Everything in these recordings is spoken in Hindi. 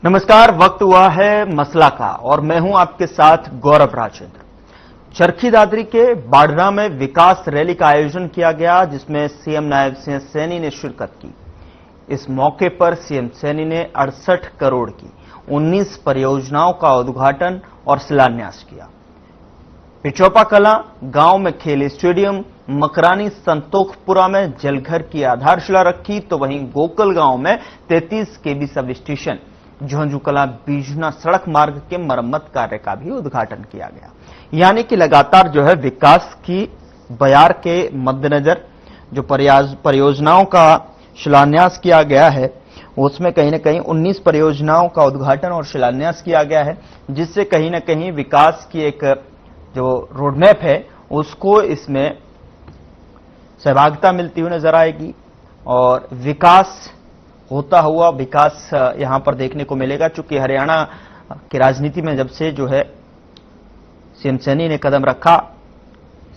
नमस्कार, वक्त हुआ है मसला का और मैं हूं आपके साथ गौरव राजेंद्र। चरखी दादरी के बाड़रा में विकास रैली का आयोजन किया गया, जिसमें सीएम नायब सिंह सैनी ने शिरकत की। इस मौके पर सीएम सैनी ने 68 करोड़ की 19 परियोजनाओं का उद्घाटन और शिलान्यास किया। पिचौपा कला गांव में खेल स्टेडियम, मकरानी संतोखपुरा में जलघर की आधारशिला रखी, तो वहीं गोकल गांव में 33 केवी सब स्टेशन, झुंझुकला बीजना सड़क मार्ग के मरम्मत कार्य का भी उद्घाटन किया गया। यानी कि लगातार जो है विकास की बयार के मद्देनजर जो परियोजनाओं का शिलान्यास किया गया है, उसमें कहीं न कहीं 19 परियोजनाओं का उद्घाटन और शिलान्यास किया गया है, जिससे कहीं न कहीं विकास की एक जो रोडमैप है उसको इसमें सहभागिता मिलती हुई नजर आएगी और विकास होता हुआ विकास यहां पर देखने को मिलेगा। चूंकि हरियाणा की राजनीति में जब से जो है सीएम सैनी ने कदम रखा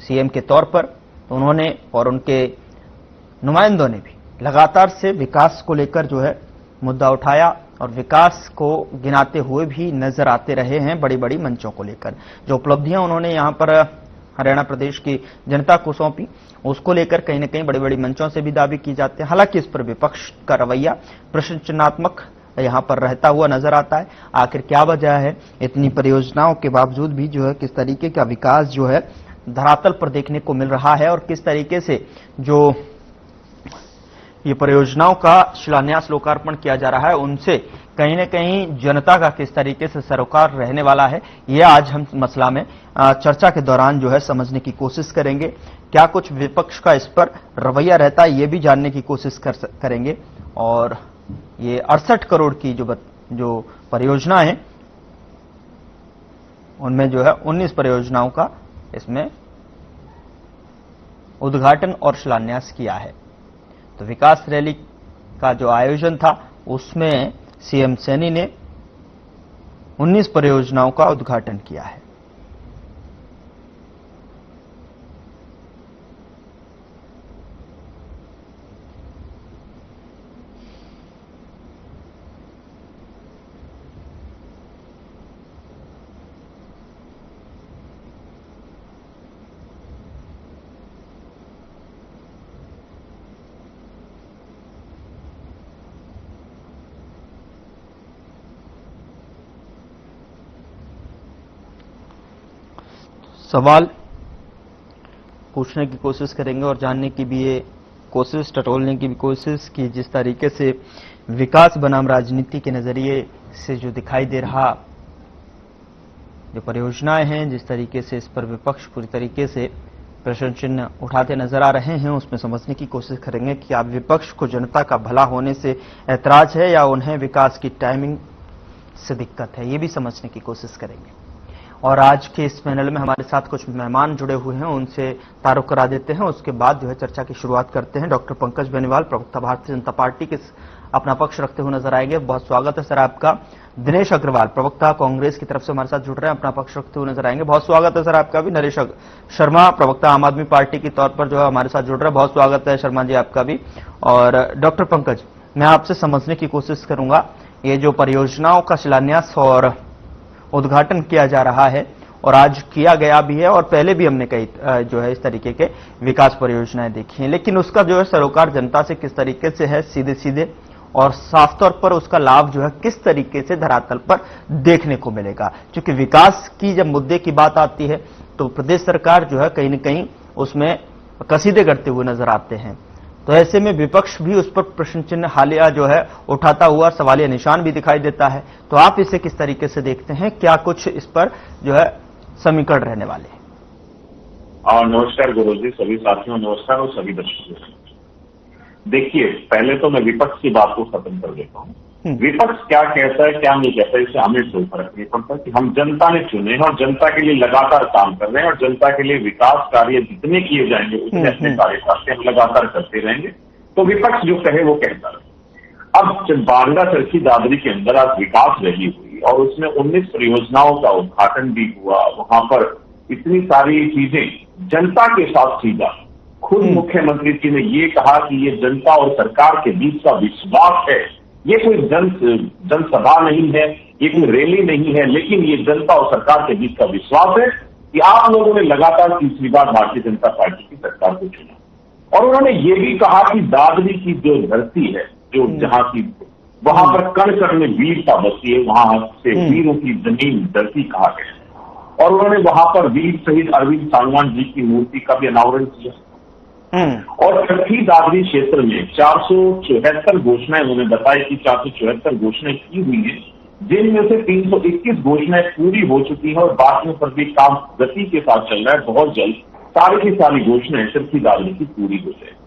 सीएम के तौर पर, तो उन्होंने और उनके नुमाइंदों ने भी लगातार से विकास को लेकर जो है मुद्दा उठाया और विकास को गिनाते हुए भी नजर आते रहे हैं बड़ी बड़ी मंचों को लेकर। जो उपलब्धियां उन्होंने यहां पर हरियाणा प्रदेश की जनता को सौंपी, उसको लेकर कहीं न कहीं बड़े बड़ी मंचों से भी दावे किए जाते हैं। हालांकि इस पर विपक्ष का रवैया प्रश्न चिन्हात्मक यहां पर रहता हुआ नजर आता है। आखिर क्या वजह है, इतनी परियोजनाओं के बावजूद भी जो है किस तरीके का विकास जो है धरातल पर देखने को मिल रहा है और किस तरीके से जो ये परियोजनाओं का शिलान्यास लोकार्पण किया जा रहा है, उनसे कहीं न कहीं जनता का किस तरीके से सरोकार रहने वाला है, ये आज हम मसला में चर्चा के दौरान जो है समझने की कोशिश करेंगे। क्या कुछ विपक्ष का इस पर रवैया रहता है, ये भी जानने की कोशिश करेंगे। और ये 68 करोड़ की जो परियोजना है, उनमें जो है 19 परियोजनाओं का इसमें उद्घाटन और शिलान्यास किया है। तो विकास रैली का जो आयोजन था उसमें सीएम सैनी ने 19 परियोजनाओं का उद्घाटन किया है। सवाल पूछने की कोशिश करेंगे और जानने की भी ये कोशिश, टटोलने की भी कोशिश की जिस तरीके से विकास बनाम राजनीति के नजरिए से जो दिखाई दे रहा जो परियोजनाएं हैं, जिस तरीके से इस पर विपक्ष पूरी तरीके से प्रश्न चिन्ह उठाते नजर आ रहे हैं, उसमें समझने की कोशिश करेंगे कि आप विपक्ष को जनता का भला होने से ऐतराज है या उन्हें विकास की टाइमिंग से दिक्कत है, ये भी समझने की कोशिश करेंगे। और आज के इस पैनल में हमारे साथ कुछ मेहमान जुड़े हुए हैं, उनसे तारुफ करा देते हैं। उसके बाद जो है चर्चा की शुरुआत करते हैं। डॉक्टर पंकज बेनीवाल, प्रवक्ता भारतीय जनता पार्टी के अपना पक्ष रखते हुए नजर आएंगे, बहुत स्वागत है सर आपका। दिनेश अग्रवाल, प्रवक्ता कांग्रेस की तरफ से हमारे साथ जुड़ रहे हैं, अपना पक्ष रखते हुए नजर आएंगे, बहुत स्वागत है सर आपका भी। नरेश शर्मा, प्रवक्ता आम आदमी पार्टी के तौर पर जो है हमारे साथ जुड़ रहे हैं, बहुत स्वागत है शर्मा जी आपका भी। और डॉक्टर पंकज, मैं आपसे समझने की कोशिश करूंगा, ये जो परियोजनाओं का शिलान्यास और उद्घाटन किया जा रहा है और आज किया गया भी है और पहले भी हमने कई जो है इस तरीके के विकास परियोजनाएं देखी हैं, लेकिन उसका जो है सरोकार जनता से किस तरीके से है, सीधे सीधे और साफ तौर पर उसका लाभ जो है किस तरीके से धरातल पर देखने को मिलेगा। क्योंकि विकास की जब मुद्दे की बात आती है तो प्रदेश सरकार जो है कहीं न कहीं उसमें कसीदे करते हुए नजर आते हैं। तो ऐसे में विपक्ष भी उस पर प्रश्न चिन्ह हालिया जो है उठाता हुआ सवालिया निशान भी दिखाई देता है। तो आप इसे किस तरीके से देखते हैं, क्या कुछ इस पर जो है समीकरण रहने वाले हैं? नमस्कार गुरु जी, सभी साथियों नमस्कार और सभी दर्शकों। देखिए, पहले तो मैं विपक्ष की बात को खत्म कर देता हूँ। विपक्ष क्या कहता है क्या नहीं कहता है, इससे हमें कोई फर्क नहीं पड़ता कि हम जनता ने चुने हैं और जनता के लिए लगातार काम कर रहे हैं और जनता के लिए विकास कार्य जितने किए जाएंगे उतने अपने कार्यकाल हम लगातार करते रहेंगे। तो विपक्ष जो कहे वो कहता रहे। अब बाड़रा चरखी दादरी के अंदर आज विकास रैली हुई और उसमें 19 परियोजनाओं का उद्घाटन भी हुआ। वहां पर इतनी सारी चीजें जनता के साथ सीधा खुद मुख्यमंत्री जी ने ये कहा कि ये जनता और सरकार के बीच का विश्वास है ये कोई जनसभा नहीं है, ये कोई रैली नहीं है, लेकिन ये जनता और सरकार के बीच का विश्वास है कि आप लोगों ने लगातार तीसरी बार भारतीय जनता पार्टी की सरकार को चुना। और उन्होंने ये भी कहा कि दादरी की जो धरती है, जो जहां की वहां पर कण कण में वीरता बसी है, वहां से वीरों की जमीन धरती कहा गया है। और उन्होंने वहां पर वीर शहीद अरविंद सांगवान जी की मूर्ति का भी अनावरण किया। और चरखी दादरी क्षेत्र में 474 घोषणाएं, उन्होंने बताया कि 474 घोषणाएं की हुई है, जिनमें से 321 घोषणाएं पूरी हो चुकी है और बाकियों पर भी काम गति के साथ चल रहा है। बहुत जल्द सारी की सारी घोषणाएं चरखी दादरी की पूरी हो जाए।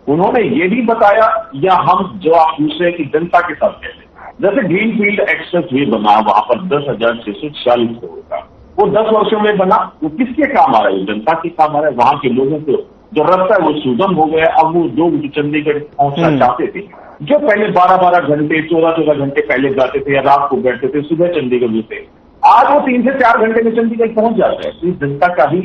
उन्होंने ये भी बताया, या हम जो आप पूछ रहे हैं कि जनता के साथ कैसे, जैसे ग्रीनफील्ड एक्सप्रेस वे बना, वहां पर 10,640 करोड़ का, वो 10 वर्षों में बना, वो किसके काम आ रहा है? जनता के काम आ रहा है। वहां के लोगों को जो रास्ता है वो सुगम हो गया। अब वो लोग जो चंडीगढ़ पहुंचना चाहते थे, जो पहले 12-12 घंटे 14-14 घंटे पहले जाते थे या रात को बैठते थे, सुबह चंडीगढ़ से, आज वो 3 से 4 घंटे में चंडीगढ़ पहुंच जाता है। इस जनता का ही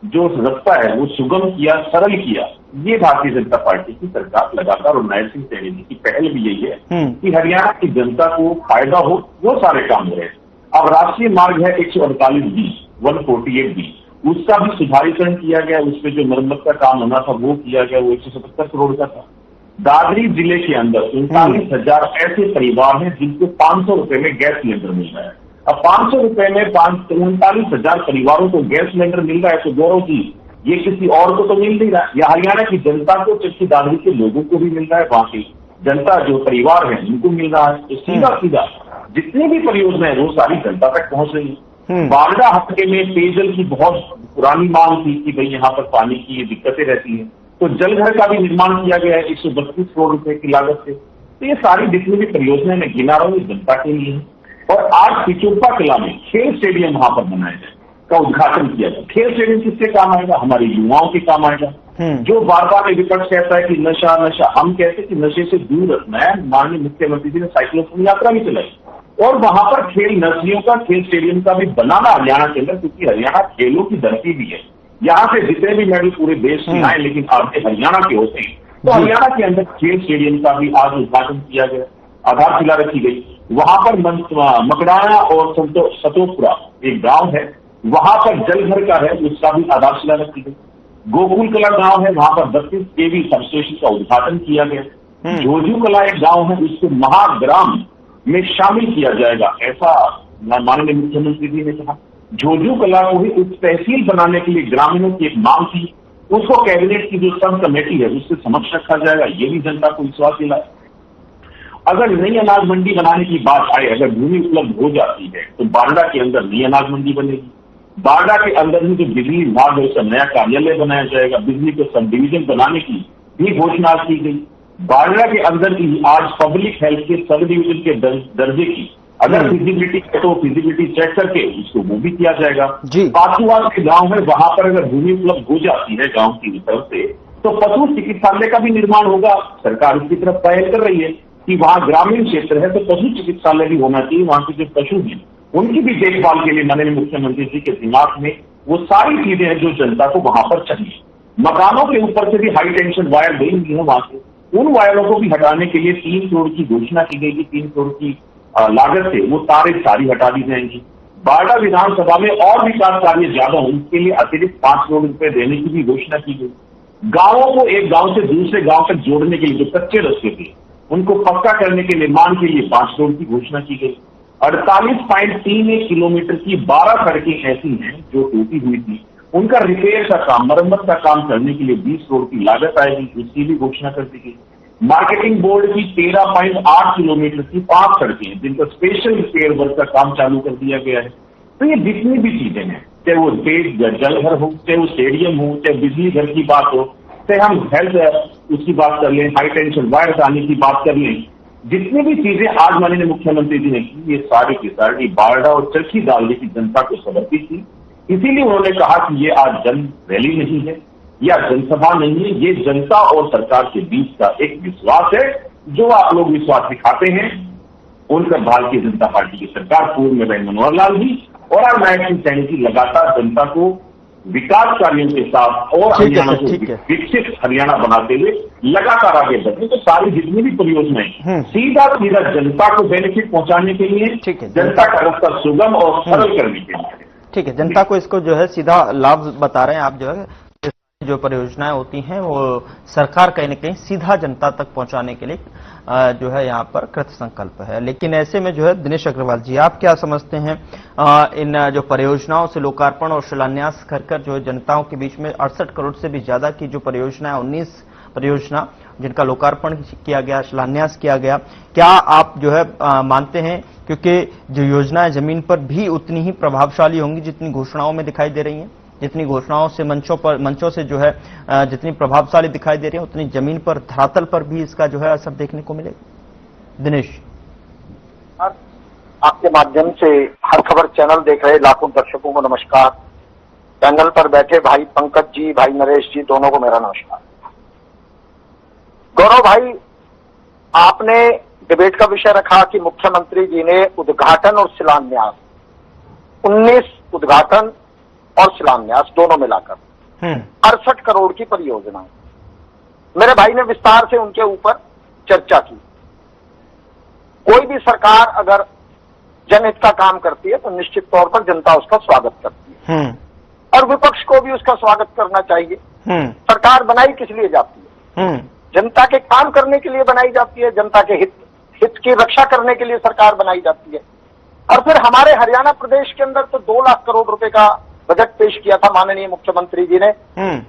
जो रास्ता है वो सुगम किया, सरल किया। ये भारतीय जनता पार्टी की सरकार लगातार, और नायब सिंह सैनी जी की पहल भी यही है कि हरियाणा की जनता को फायदा हो, वो सारे काम हो रहे हैं। अब राष्ट्रीय मार्ग है 148B, 148B, उसका भी सुधारीकरण किया गया। उसमें जो मरम्मत का काम होना था वो किया गया, वो 177 करोड़ का था। दादरी जिले के अंदर 39,000 ऐसे परिवार हैं जिनको 500 रुपए में गैस सिलेंडर मिल रहा है। अब 500 रुपए में 39,000 परिवारों को गैस सिलेंडर मिल रहा है, तो गौरव जी, ये किसी और को तो मिल नहीं रहा। या हरियाणा की जनता को, चरखी दादरी के लोगों को भी मिल रहा है, वहां की जनता जो परिवार है उनको मिल रहा है। तो सीधा सीधा जितनी भी परियोजनाएं वो सारी जनता तक पहुंच रही है। बारडा हल्के में पेयजल की बहुत पुरानी मांग थी कि भाई यहाँ पर पानी की दिक्कतें रहती हैं, तो जलघर का भी निर्माण किया गया है 132 करोड़ रुपए की लागत से। तो ये सारी जितनी भी परियोजनाएं मैं गिना रहा हूँ, जनता के लिए है। और आज पिचोपा किला में खेल स्टेडियम वहां पर बनाया जाए का उद्घाटन किया जाए। खेल स्टेडियम किससे काम आएगा? हमारे युवाओं के काम आएगा। जो बार बार विपक्ष कहता है कि नशा नशा, हम कहते हैं कि नशे से दूर रखना है। माननीय मुख्यमंत्री जी ने साइक्लोथॉन यात्रा भी चलाई और वहां पर खेल नर्सरियों का, खेल स्टेडियम का भी बनाना हरियाणा के अंदर, क्योंकि हरियाणा खेलों की धरती भी है। यहाँ से जितने भी मेडल पूरे देश में आए, लेकिन आधे हरियाणा के होते हैं। तो हरियाणा के अंदर खेल स्टेडियम का भी आज उद्घाटन किया गया, आधारशिला रखी गई। वहां पर मकड़ाना और सतोपुरा एक गांव है, वहां पर जलघर का है, उसका भी आधारशिला रखी गई। गोकुल कला गांव है, वहां पर 32 KV सबस्टेशन का उद्घाटन किया गया। जोजू कला एक गांव है, उसको महाग्राम में शामिल किया जाएगा, ऐसा माननीय मुख्यमंत्री जी ने कहा। जोजू कला को ही उप तहसील बनाने के लिए ग्रामीणों की एक मांग थी, उसको कैबिनेट की जो सब कमेटी है उससे समक्ष रखा जाएगा। ये भी जनता को विश्वास दिलाए। अगर नई अनाज मंडी बनाने की बात आए, अगर भूमि उपलब्ध हो जाती है तो बारडा के अंदर नई अनाज मंडी बनेगी। बारडा के अंदर ही जो बिजली विभाग है उसका नया कार्यालय बनाया जाएगा। बिजली को सब डिवीजन बनाने की भी घोषणा की गई। बारडा के अंदर ही आज पब्लिक हेल्थ के सब डिवीजन के दर्जे की अगर फिजिबिलिटी है तो फिजिबिलिटी चेक करके उसको वो भी किया जाएगा। पाचुवाल के गांव है, वहां पर अगर भूमि उपलब्ध हो जाती है गांव की तरफ से, तो पशु चिकित्सालय का भी निर्माण होगा। सरकार उसकी तरफ पहल कर रही है कि वहां ग्रामीण क्षेत्र है तो पशु चिकित्सालय भी होना चाहिए। वहां के जो पशु हैं उनकी भी देखभाल के लिए माननीय मुख्यमंत्री जी के दिमाग में वो सारी चीजें हैं जो जनता को वहां पर चाहिए। मकानों के ऊपर से भी हाई टेंशन वायर देंगी है वहां से, उन वायरों को भी हटाने के लिए 3 करोड़ की घोषणा की गई कि 3 करोड़ की लागत से वो तारें सारी हटा दी जाएंगी। बारडा विधानसभा में और विकास कार्य ज्यादा हो, उसके लिए अतिरिक्त 5 करोड़ रुपए देने की भी घोषणा की गई। गांवों को एक गांव से दूसरे गांव तक जोड़ने के लिए जो कच्चे रास्ते थे उनको पक्का करने के निर्माण के लिए 5 करोड़ की घोषणा की गई। 48.31 किलोमीटर की 12 सड़कें ऐसी हैं जो टूटी हुई थी, उनका रिपेयर का काम, मरम्मत का काम करने के लिए 20 करोड़ की लागत आएगी, उसकी भी घोषणा कर दी गई। मार्केटिंग बोर्ड की 13.8 किलोमीटर की 5 सड़कें जिनका स्पेशल रिपेयर वर्क का काम चालू कर दिया गया है। तो ये जितनी भी चीजें हैं, चाहे वो जलघर हो, चाहे वो स्टेडियम हो, चाहे बिजली घर की बात हो, चाहे हम हेल्थ उसकी बात कर लें, हाई टेंशन वायर आने की बात कर लें, जितनी भी चीजें आज माननीय मुख्यमंत्री जी ने की, ये सारी की सारी बारडा और चरखी दादरी की जनता को समर्पित थी। इसीलिए उन्होंने कहा कि ये आज जन रैली नहीं है या जनसभा नहीं है, ये जनता और सरकार के बीच का एक विश्वास है। जो आप लोग विश्वास दिखाते हैं उनका भारतीय जनता पार्टी की सरकार पूर्व में रहे मनोहर लाल जी और आज नायब सिंह सैनी जी लगातार जनता को विकास कार्यों के साथ और हरियाणा को विकसित हरियाणा बनाते हुए लगातार आगे बढ़े। तो सारी जितनी भी परियोजनाएं सीधा जनता को बेनिफिट पहुंचाने के लिए, जनता का रास्ता सुगम और सरल करने के लिए। ठीक है, जनता को इसको जो है सीधा लाभ बता रहे हैं आप। जो है जो परियोजनाएं होती हैं वो सरकार कहीं न कहीं सीधा जनता तक पहुंचाने के लिए जो है यहाँ पर कृत संकल्प है। लेकिन ऐसे में जो है दिनेश अग्रवाल जी, आप क्या समझते हैं इन जो परियोजनाओं से लोकार्पण और शिलान्यास कर जो है जनताओं के बीच में 68 करोड़ से भी ज्यादा की जो परियोजना है, 19 परियोजना जिनका लोकार्पण किया गया, शिलान्यास किया गया, क्या आप जो है मानते हैं क्योंकि जो योजनाएं जमीन पर भी उतनी ही प्रभावशाली होंगी जितनी घोषणाओं में दिखाई दे रही हैं? जितनी घोषणाओं से मंचों से जो है जितनी प्रभावशाली दिखाई दे रही है उतनी जमीन पर, धरातल पर भी इसका जो है असर देखने को मिलेगा? दिनेश, आपके माध्यम से हर खबर चैनल देख रहे लाखों दर्शकों को नमस्कार। पैनल पर बैठे भाई पंकज जी, भाई नरेश जी, दोनों को मेरा नमस्कार। गौरव भाई, आपने डिबेट का विषय रखा कि मुख्यमंत्री जी ने उद्घाटन और शिलान्यास, 19 उद्घाटन और शिलान्यास दोनों मिलाकर 68 करोड़ की परियोजना। मेरे भाई ने विस्तार से उनके ऊपर चर्चा की। कोई भी सरकार अगर जनहित का काम करती है तो निश्चित तौर पर जनता उसका स्वागत करती है और विपक्ष को भी उसका स्वागत करना चाहिए। सरकार बनाई किस लिए जाती है? जनता के काम करने के लिए बनाई जाती है, जनता के हित की रक्षा करने के लिए सरकार बनाई जाती है। और फिर हमारे हरियाणा प्रदेश के अंदर तो 2 लाख करोड़ रुपए का बजट पेश किया था माननीय मुख्यमंत्री जी ने।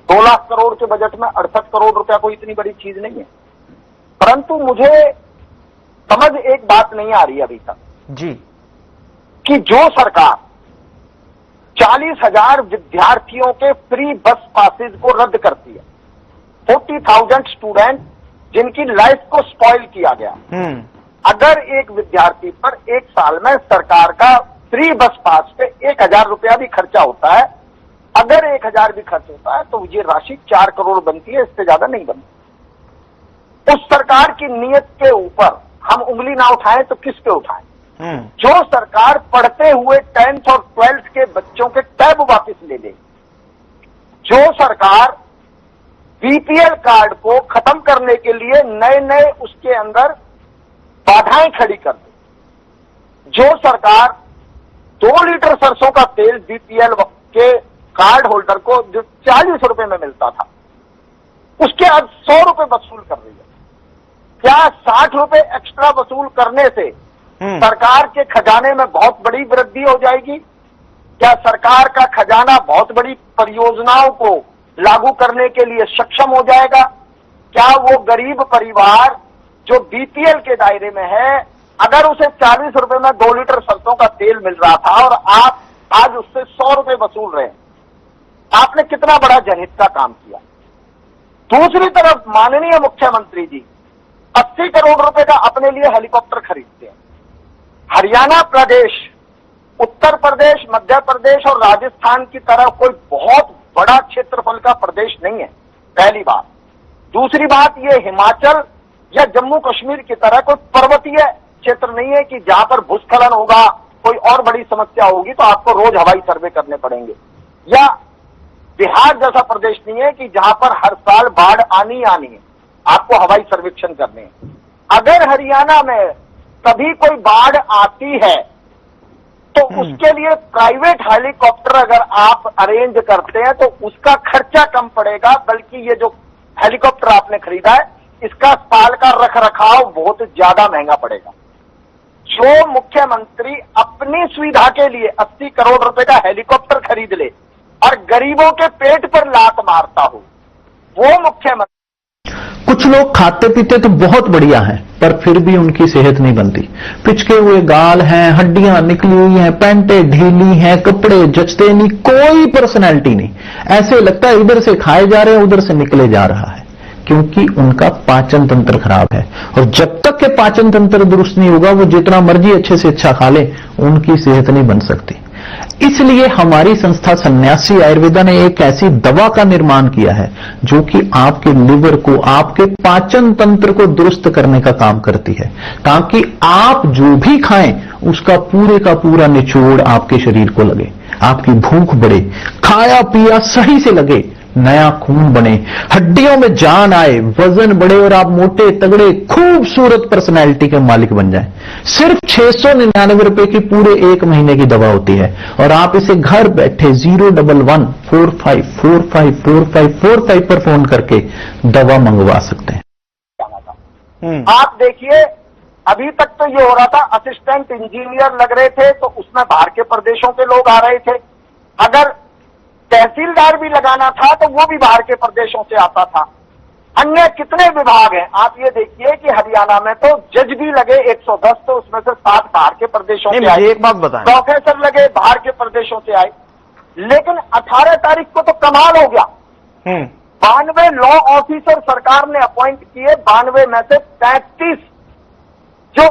2 लाख करोड़ के बजट में 68 करोड़ रुपया कोई इतनी बड़ी चीज नहीं है। परंतु मुझे समझ एक बात नहीं आ रही अभी तक जी कि जो सरकार 40,000 विद्यार्थियों के फ्री बस पासेज को रद्द करती है, 40,000 स्टूडेंट जिनकी लाइफ को स्पॉइल किया गया, अगर एक विद्यार्थी पर एक साल में सरकार का फ्री बस पास पे 1,000 रुपया भी खर्चा होता है, अगर 1,000 भी खर्च होता है तो ये राशि 4 करोड़ बनती है, इससे ज्यादा नहीं बनती। उस सरकार की नीयत के ऊपर हम उंगली ना उठाएं तो किस पे उठाएं? जो सरकार पढ़ते हुए 10th और 12th के बच्चों के टैब वापस ले ले, जो सरकार बीपीएल कार्ड को खत्म करने के लिए नए उसके अंदर बाधाएं खड़ी कर दे, जो सरकार 2 लीटर सरसों का तेल बीपीएल के कार्ड होल्डर को जो 40 रुपए में मिलता था उसके आज 100 रुपए वसूल कर रही है। क्या 60 रुपए एक्स्ट्रा वसूल करने से सरकार के खजाने में बहुत बड़ी वृद्धि हो जाएगी? क्या सरकार का खजाना बहुत बड़ी परियोजनाओं को लागू करने के लिए सक्षम हो जाएगा? क्या वो गरीब परिवार जो बीपीएल के दायरे में है, अगर उसे 40 रुपए में 2 लीटर सरसों का तेल मिल रहा था और आप आज उससे 100 रुपए वसूल रहे हैं, आपने कितना बड़ा जनहित का काम किया। दूसरी तरफ माननीय मुख्यमंत्री जी 80 करोड़ रुपए का अपने लिए हेलीकॉप्टर खरीदते हैं। हरियाणा प्रदेश, उत्तर प्रदेश, मध्य प्रदेश और राजस्थान की तरह कोई बहुत बड़ा क्षेत्रफल का प्रदेश नहीं है, पहली बात। दूसरी बात, ये हिमाचल या जम्मू कश्मीर की तरह कोई पर्वतीय क्षेत्र नहीं है कि जहां पर भूस्खलन होगा, कोई और बड़ी समस्या होगी तो आपको रोज हवाई सर्वे करने पड़ेंगे, या बिहार जैसा प्रदेश नहीं है कि जहां पर हर साल बाढ़ आनी है, आपको हवाई सर्वेक्षण करने हैं। अगर हरियाणा में कभी कोई बाढ़ आती है तो उसके लिए प्राइवेट हेलीकॉप्टर अगर आप अरेंज करते हैं तो उसका खर्चा कम पड़ेगा, बल्कि ये जो हेलीकॉप्टर आपने खरीदा है इसका साल का रखरखाव बहुत ज्यादा महंगा पड़ेगा। जो मुख्यमंत्री अपनी सुविधा के लिए 80 करोड़ रुपए का हेलीकॉप्टर खरीद ले और गरीबों के पेट पर लात मारता हो, वो मुख्यमंत्री। कुछ लोग खाते पीते तो बहुत बढ़िया हैं, पर फिर भी उनकी सेहत नहीं बनती। पिचके हुए गाल हैं, हड्डियां निकली हुई हैं, पैंटें ढीली हैं, कपड़े जचते नहीं, कोई पर्सनैलिटी नहीं। ऐसे लगता है इधर से खाए जा रहे हैं, उधर से निकले जा रहा है, क्योंकि उनका पाचन तंत्र खराब है। और जब तक के पाचन तंत्र दुरुस्त नहीं होगा, वो जितना मर्जी अच्छे से अच्छा खा ले, उनकी सेहत नहीं बन सकती। इसलिए हमारी संस्था सन्यासी आयुर्वेदा ने एक ऐसी दवा का निर्माण किया है जो कि आपके लिवर को, आपके पाचन तंत्र को दुरुस्त करने का काम करती है, ताकि आप जो भी खाएं उसका पूरे का पूरा निचोड़ आपके शरीर को लगे। आपकी भूख बढ़े, खाया पिया सही से लगे, नया खून बने, हड्डियों में जान आए, वजन बढ़े और आप मोटे तगड़े खूबसूरत पर्सनैलिटी के मालिक बन जाएं। सिर्फ 699 रुपए की पूरे 1 महीने की दवा होती है और आप इसे घर बैठे 01145454545 पर फोन करके दवा मंगवा सकते हैं। आप देखिए, अभी तक तो ये हो रहा था असिस्टेंट इंजीनियर लग रहे थे तो उसमें बाहर के प्रदेशों के लोग आ रहे थे, अगर तहसीलदार भी लगाना था तो वो भी बाहर के प्रदेशों से आता था। अन्य कितने विभाग हैं, आप ये देखिए कि हरियाणा में तो जज भी लगे 110, तो उसमें से 7 बाहर के प्रदेशों से आए। एक बात बताएं, प्रोफेसर लगे बाहर के प्रदेशों से आए। लेकिन 18 तारीख को तो कमाल हो गया, 92 लॉ ऑफिसर सरकार ने अपॉइंट किए, 92 में से 33 जो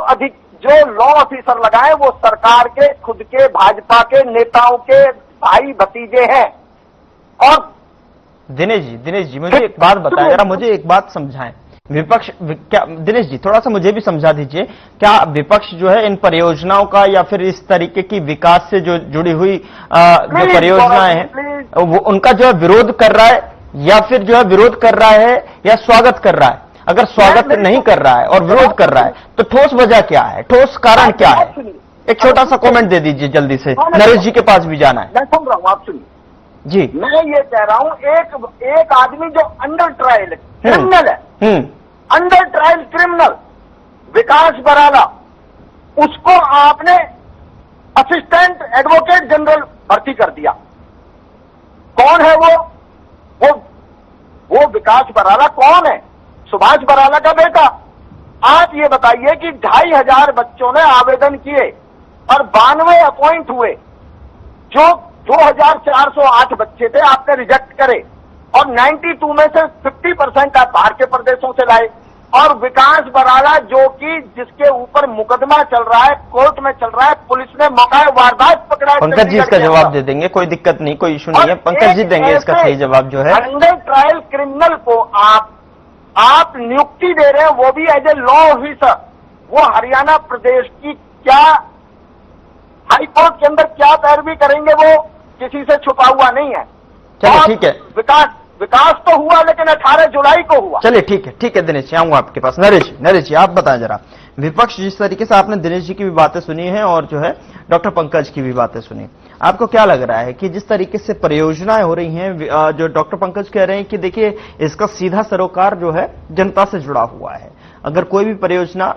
लॉ ऑफिसर लगाए वो सरकार के खुद के भाजपा के नेताओं के भाई भतीजे हैं। और दिनेश जी मुझे एक बात बताएं, जरा मुझे एक बात समझाएं, विपक्ष क्या, दिनेश जी थोड़ा सा मुझे भी समझा दीजिए, क्या विपक्ष जो है इन परियोजनाओं का या फिर इस तरीके की विकास से जो जुड़ी हुई जो परियोजनाएं हैं वो उनका जो है विरोध कर रहा है या फिर जो है विरोध कर रहा है या स्वागत कर रहा है? अगर स्वागत नहीं कर रहा है और विरोध कर रहा है तो ठोस वजह क्या है, ठोस कारण क्या है? एक छोटा सा कमेंट दे दीजिए जल्दी से, नरेश जी के पास भी जाना है। मैं सुन रहा हूं, आप सुनिए जी। मैं ये कह रहा हूं, एक आदमी जो अंडर ट्रायल क्रिमिनल है, अंडर ट्रायल क्रिमिनल विकास बराला, उसको आपने असिस्टेंट एडवोकेट जनरल भर्ती कर दिया। कौन है वो विकास बराला कौन है? सुभाष बराला का बेटा। आप ये बताइए कि 2500 बच्चों ने आवेदन किए और 92 अपॉइंट हुए, जो 2408 बच्चे थे आपने रिजेक्ट करे और 92 में से 50% आप बाहर के प्रदेशों से लाए। और विकास बराला जो कि जिसके ऊपर मुकदमा चल रहा है, कोर्ट में चल रहा है, पुलिस ने मौका वारदात पकड़ा। पंकज जी इसका जवाब दे देंगे, कोई दिक्कत नहीं, कोई इशू नहीं है, पंकज जी देंगे इसका सही जवाब जो है। अंडर ट्रायल क्रिमिनल को आप नियुक्ति दे रहे हैं, वो भी एज ए लॉ ऑफिसर। वो हरियाणा प्रदेश की क्या हाईकोर्ट के अंदर क्या पैरवी करेंगे, वो किसी से छुपा हुआ नहीं है। चलिए ठीक है, विकास तो हुआ लेकिन 18 जुलाई को हुआ। चलिए ठीक है दिनेश जी, आऊंगा आपके पास। नरेश जी आप बताएं जरा, विपक्ष जिस तरीके से आपने दिनेश जी की भी बातें सुनी है और जो है डॉक्टर पंकज की भी बातें सुनी, आपको क्या लग रहा है कि जिस तरीके से परियोजनाएं हो रही हैं, जो डॉक्टर पंकज कह रहे हैं कि देखिए इसका सीधा सरोकार जो है जनता से जुड़ा हुआ है, अगर कोई भी परियोजना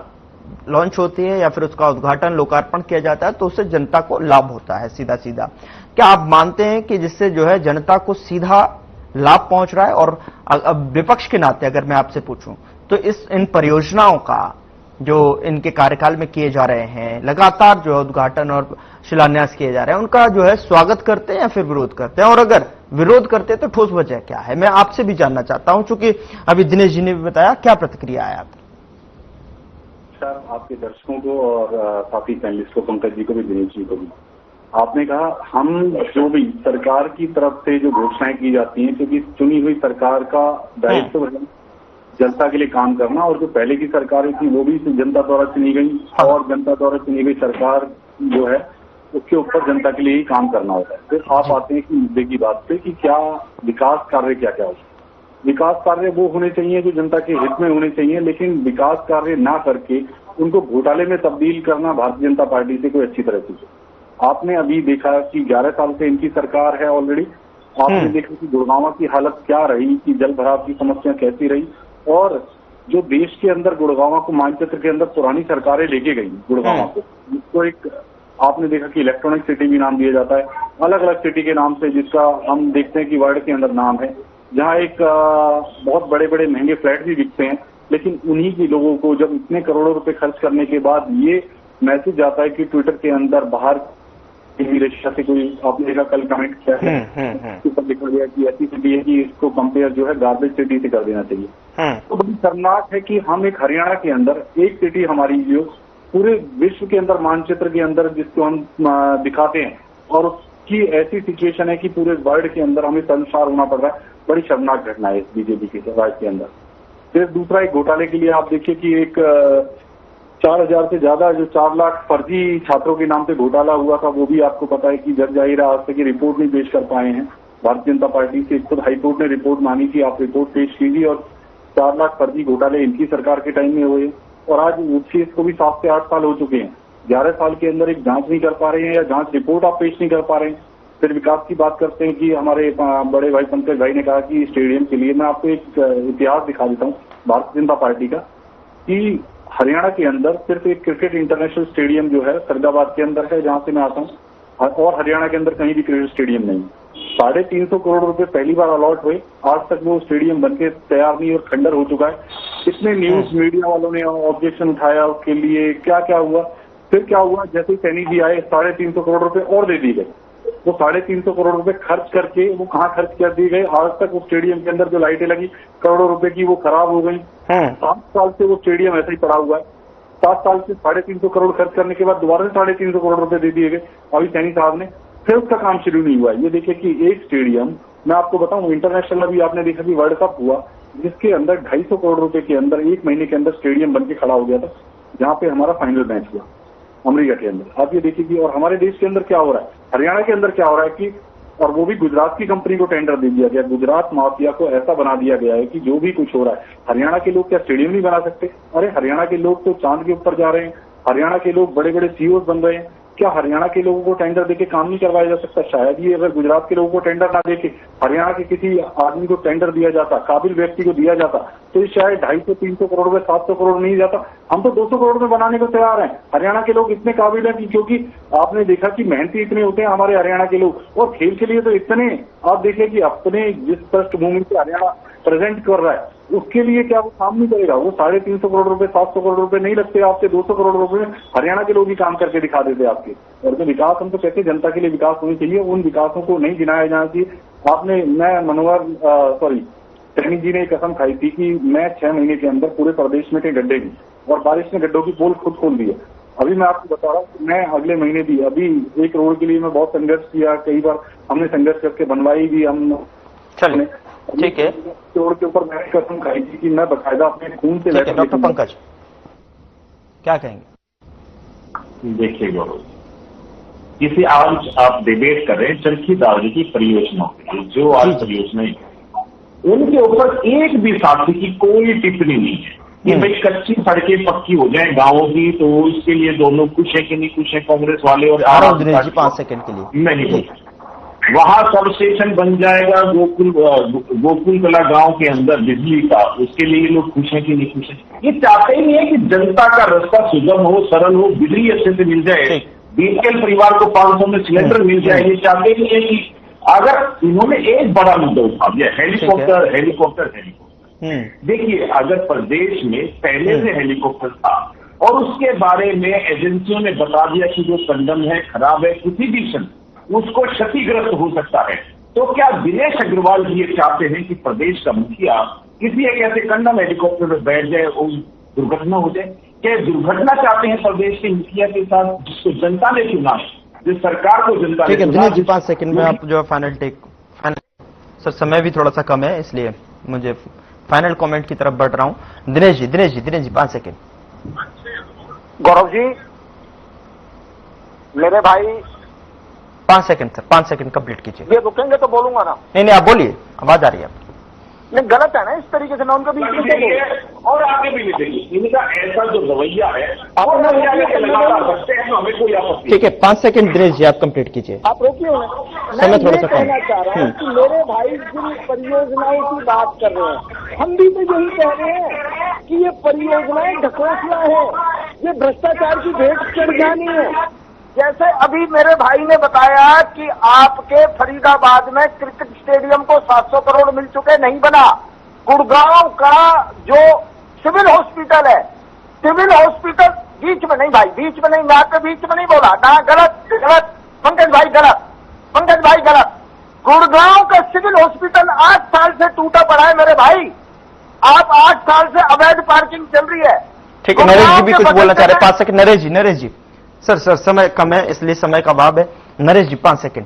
लॉन्च होती है या फिर उसका उद्घाटन लोकार्पण किया जाता है तो उससे जनता को लाभ होता है सीधा सीधा। क्या आप मानते हैं कि जिससे जो है जनता को सीधा लाभ पहुंच रहा है? और अब विपक्ष के नाते अगर मैं आपसे पूछूं तो इन परियोजनाओं का जो इनके कार्यकाल में किए जा रहे हैं, लगातार जो है उद्घाटन और शिलान्यास किए जा रहे हैं, उनका जो है स्वागत करते हैं या फिर विरोध करते हैं? और अगर विरोध करते हैं तो ठोस वजह क्या है? मैं आपसे भी जानना चाहता हूं, चूंकि अभी दिनेश जी ने भी बताया, क्या प्रतिक्रिया है आपकी? सर, आपके दर्शकों को और साथी पैनलिस्ट को, पंकज जी को भी, दिनेश जी को भी, आपने कहा हम जो भी सरकार की तरफ से जो घोषणाएं की जाती हैं, क्योंकि चुनी हुई सरकार का दायित्व है जनता के लिए काम करना, और जो पहले की सरकारें थी वो भी जनता द्वारा चुनी गई और जनता द्वारा चुनी गई सरकार जो है उसके ऊपर जनता के लिए ही काम करना होता है। फिर आप आते हैं कि मुद्दे की बात पे कि क्या विकास कार्य क्या क्या होता है। विकास कार्य वो होने चाहिए जो जनता के हित में होने चाहिए, लेकिन विकास कार्य ना करके उनको घोटाले में तब्दील करना भारतीय जनता पार्टी से कोई अच्छी तरह से। आपने अभी देखा कि 11 साल से इनकी सरकार है ऑलरेडी, आपने देखा कि गुड़गांव की हालत क्या रही, कि जल भराव की समस्या कैसी रही, और जो देश के अंदर गुड़गांव को मानचित्र के अंदर पुरानी सरकारें लेके गई गुड़गांव को, जिसको एक आपने देखा कि इलेक्ट्रॉनिक सिटी भी नाम दिया जाता है, अलग अलग सिटी के नाम से, जिसका हम देखते हैं कि वर्ल्ड के अंदर नाम है, जहां एक बहुत बड़े बड़े महंगे फ्लैट भी बिकते हैं, लेकिन उन्हीं के लोगों को जब इतने करोड़ों रुपए खर्च करने के बाद ये मैसेज आता है कि ट्विटर के अंदर बाहर से कोई, आपने देखा कल कमेंट किया है, ऊपर लिखा गया कि ऐसी सिटी है कि इसको कंपेयर जो है गार्बेज सिटी से कर देना चाहिए। तो बड़ी शर्मनाक है कि हम एक हरियाणा के अंदर एक सिटी हमारी जो पूरे विश्व के अंदर मानचित्र के अंदर जिसको हम दिखाते हैं, और उसकी ऐसी सिचुएशन है कि पूरे वर्ल्ड के अंदर हमें शर्मसार होना पड़ रहा है। बड़ी शर्मनाक घटना है इस बीजेपी के राज के अंदर। फिर दूसरा, एक घोटाले के लिए आप देखिए कि एक 4,000 से ज्यादा जो 4 लाख फर्जी छात्रों के नाम पे घोटाला हुआ था, वो भी आपको पता है कि जज जाहिर आज तक की रिपोर्ट नहीं पेश कर पाए हैं। भारतीय जनता पार्टी से खुद हाईकोर्ट ने रिपोर्ट मांगी कि आप रिपोर्ट पेश कीजिए, और 4 लाख फर्जी घोटाले इनकी सरकार के टाइम में हुए, और आज उस केस को भी 7 से 8 साल हो चुके हैं। 11 साल के अंदर एक जांच नहीं कर पा रहे हैं, या जांच रिपोर्ट आप पेश नहीं कर पा रहे हैं। फिर विकास की बात करते हैं कि हमारे बड़े भाई पंकज भाई ने कहा कि स्टेडियम के लिए, मैं आपको एक इतिहास दिखा देता हूँ भारतीय जनता पार्टी का, कि हरियाणा के अंदर सिर्फ एक क्रिकेट इंटरनेशनल स्टेडियम जो है फरीदाबाद के अंदर है, जहां से मैं आता हूँ, और हरियाणा के अंदर कहीं भी क्रिकेट स्टेडियम नहीं। 350 करोड़ रुपए पहली बार अलॉट हुए, आज तक वो स्टेडियम बनके तैयार नहीं और खंडर हो चुका है। इतने न्यूज मीडिया वालों ने ऑब्जेक्शन उठाया उसके लिए, क्या क्या हुआ। फिर क्या हुआ, जैसे सैनी जी आए 350 करोड़ रुपए और दे दिए गए। वो 350 करोड़ रुपए खर्च करके वो कहाँ खर्च कर दिए गए, आज तक वो स्टेडियम के अंदर जो लाइटें लगी करोड़ों रुपए की, वो खराब हो गई। 7 साल से वो स्टेडियम ऐसे ही पड़ा हुआ है। 7 साल से 350 करोड़ खर्च करने के बाद दोबारा से 350 करोड़ रुपए दे दिए गए अभी सैनी साहब ने, फिर उसका काम शुरू नहीं हुआ। ये देखिए कि एक स्टेडियम, मैं आपको बताऊं, इंटरनेशनल अभी आपने देखा कि वर्ल्ड कप हुआ, जिसके अंदर 250 करोड़ रुपए के अंदर 1 महीने के अंदर स्टेडियम बनके खड़ा हो गया था, जहां पे हमारा फाइनल मैच हुआ अमेरिका के अंदर। आप ये देखिए कि, और हमारे देश के अंदर क्या हो रहा है, हरियाणा के अंदर क्या हो रहा है कि, और वो भी गुजरात की कंपनी को टेंडर दे दिया गया। गुजरात माफिया को ऐसा बना दिया गया है कि जो भी कुछ हो रहा है, हरियाणा के लोग क्या स्टेडियम नहीं बना सकते? अरे हरियाणा के लोग तो चांद के ऊपर जा रहे हैं, हरियाणा के लोग बड़े बड़े सीईओ बन रहे हैं। क्या हरियाणा के लोगों को टेंडर देके काम नहीं करवाया जा सकता? शायद ही अगर गुजरात के लोगों को टेंडर ना देके हरियाणा के किसी आदमी को टेंडर दिया जाता, काबिल व्यक्ति को दिया जाता, तो ये शायद 250-300 करोड़ रुपए 700 करोड़ नहीं जाता। हम तो 200 करोड़ में बनाने को तैयार हैं। हरियाणा के लोग इतने काबिल हैं कि, क्योंकि आपने देखा कि मेहनती इतने होते हैं हमारे हरियाणा के लोग, और खेल के लिए तो इतने, आप देखिए कि अपने जिस पृष्ठभूमि से हरियाणा प्रेजेंट कर रहा है, उसके लिए क्या वो काम नहीं करेगा? वो 350 करोड़ रुपए 700 करोड़ रुपए नहीं लगते आपके, 200 करोड़ रुपए में हरियाणा के लोग ही काम करके दिखा देते आपके। और जो विकास, हम तो कहते हैं जनता के लिए विकास होनी चाहिए, उन विकासों को नहीं गिनाया जाना चाहिए। आपने, मैं सैनी जी ने कसम खाई थी कि मैं 6 महीने के अंदर पूरे प्रदेश में के गड्ढे भी, और बारिश ने गड्ढों की पोल खुद खोल दी है। अभी मैं आपको बता रहा हूँ कि मैं अगले महीने भी, अभी एक रोड के लिए मैं बहुत संघर्ष किया, कई बार हमने संघर्ष करके बनवाई भी हम। चलिए ठीक है, रोड के ऊपर मैंने कसम खाई थी कि मैं बकायदा अपने खून से। डॉक्टर पंकज क्या कहेंगे? देखिए गौरव, किसी आज आप डिबेट कर रहे हैं चरखी दादरी की परियोजनाओं के लिए, जो आज परियोजनाएं उनके ऊपर एक भी साथी की कोई टिप्पणी नहीं है कि भाई कच्ची सड़कें पक्की हो जाए गांवों की, तो इसके लिए दोनों खुश है कि नहीं खुश है, कांग्रेस वाले और 5 सेकंड के लिए नहीं खुश। वहां सब स्टेशन बन जाएगा गोकुल कला गांव के अंदर बिजली का, उसके लिए लोग खुश हैं कि नहीं खुश है? ये चाहते ही नहीं है कि जनता का रास्ता सुगम हो, सरल हो, बिजली अच्छे से मिल जाए, बीपीएल परिवार को 500 में सिलेंडर मिल जाए। ये चाहते ही नहीं है कि, अगर इन्होंने एक बड़ा मुद्दा उठा दिया, हेलीकॉप्टर। देखिए, अगर प्रदेश में पहले से हेलीकॉप्टर था और उसके बारे में एजेंसियों ने बता दिया कि जो कंडम है, खराब है, किसी भी क्षण उसको क्षतिग्रस्त हो सकता है, तो क्या दिनेश अग्रवाल जी ये चाहते हैं कि प्रदेश का मुखिया किसी एक ऐसे कंडम हेलीकॉप्टर में बैठ जाए और दुर्घटना हो जाए? क्या दुर्घटना चाहते हैं प्रदेश के मुखिया के साथ, जिसको जनता ने चुना है, जिस सरकार को जनता ने चुना? दिनेश जी 5 सेकंड में आप जो फाइनल सर, समय भी थोड़ा सा कम है, इसलिए मुझे फाइनल कमेंट की तरफ बढ़ रहा हूं। दिनेश जी 5 सेकंड। गौरव जी, मेरे भाई 5 सेकंड सर, 5 सेकंड कंप्लीट कीजिए। ये रुकेंगे तो बोलूंगा ना। नहीं आप बोलिए, आवाज आ रही है। नहीं, गलत है ना इस तरीके से, मैं उनका भी और आगे भी नहीं देंगे। इनका ऐसा जो रवैया है, हमें कोई आपत्ति। ठीक है, 5 सेकंड दिनेश जी आप कंप्लीट कीजिए। आप रोकिए उन्हें। समय थोड़ा सा कहना चाह रहा हूँ कि मेरे भाई जिन परियोजनाओं की बात कर रहे हैं, हम भी तो यही कह रहे हैं कि ये परियोजनाएं ढकोसला है, ये भ्रष्टाचार की भेंट चढ़ जानी है। जैसे अभी मेरे भाई ने बताया कि आपके फरीदाबाद में क्रिकेट स्टेडियम को 700 करोड़ मिल चुके, नहीं बना। गुड़गांव का जो सिविल हॉस्पिटल है, सिविल हॉस्पिटल बीच में नहीं भाई, बीच में नहीं, मैं आपके बीच में नहीं बोला ना, गलत पंकज भाई गलत। गुड़गांव का सिविल हॉस्पिटल 8 साल से टूटा पड़ा है मेरे भाई। आप 8 साल से अवैध पार्किंग चल रही है। ठीक है, नरेश जी भी कुछ बोलना चाह रहे हैं। 5 सेकंड नरेश जी। सर समय कम है, इसलिए समय का अभाव है। नरेश जी 5 सेकंड।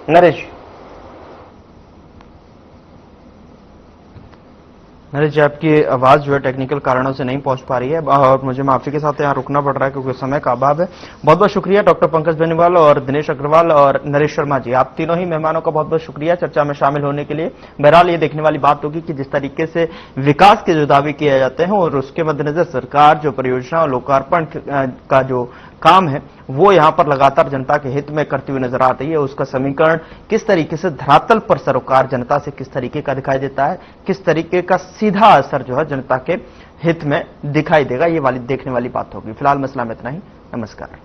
नरेश नरेश जी, आपकी आवाज जो है टेक्निकल कारणों से नहीं पहुंच पा रही है और मुझे माफी के साथ यहाँ रुकना पड़ रहा है क्योंकि समय का अभाव है। बहुत बहुत शुक्रिया डॉक्टर पंकज बेनीवाल और दिनेश अग्रवाल और नरेश शर्मा जी, आप तीनों ही मेहमानों का बहुत बहुत शुक्रिया चर्चा में शामिल होने के लिए। बहरहाल ये देखने वाली बात होगी कि जिस तरीके से विकास के जो दावे किए जाते हैं और उसके मद्देनजर सरकार जो परियोजना और लोकार्पण का जो काम है वो यहां पर लगातार जनता के हित में करती हुई नजर आती है, उसका समीकरण किस तरीके से धरातल पर सरोकार जनता से किस तरीके का दिखाई देता है, किस तरीके का सीधा असर जो है जनता के हित में दिखाई देगा, ये वाली देखने वाली बात होगी। फिलहाल मसला में इतना ही। नमस्कार।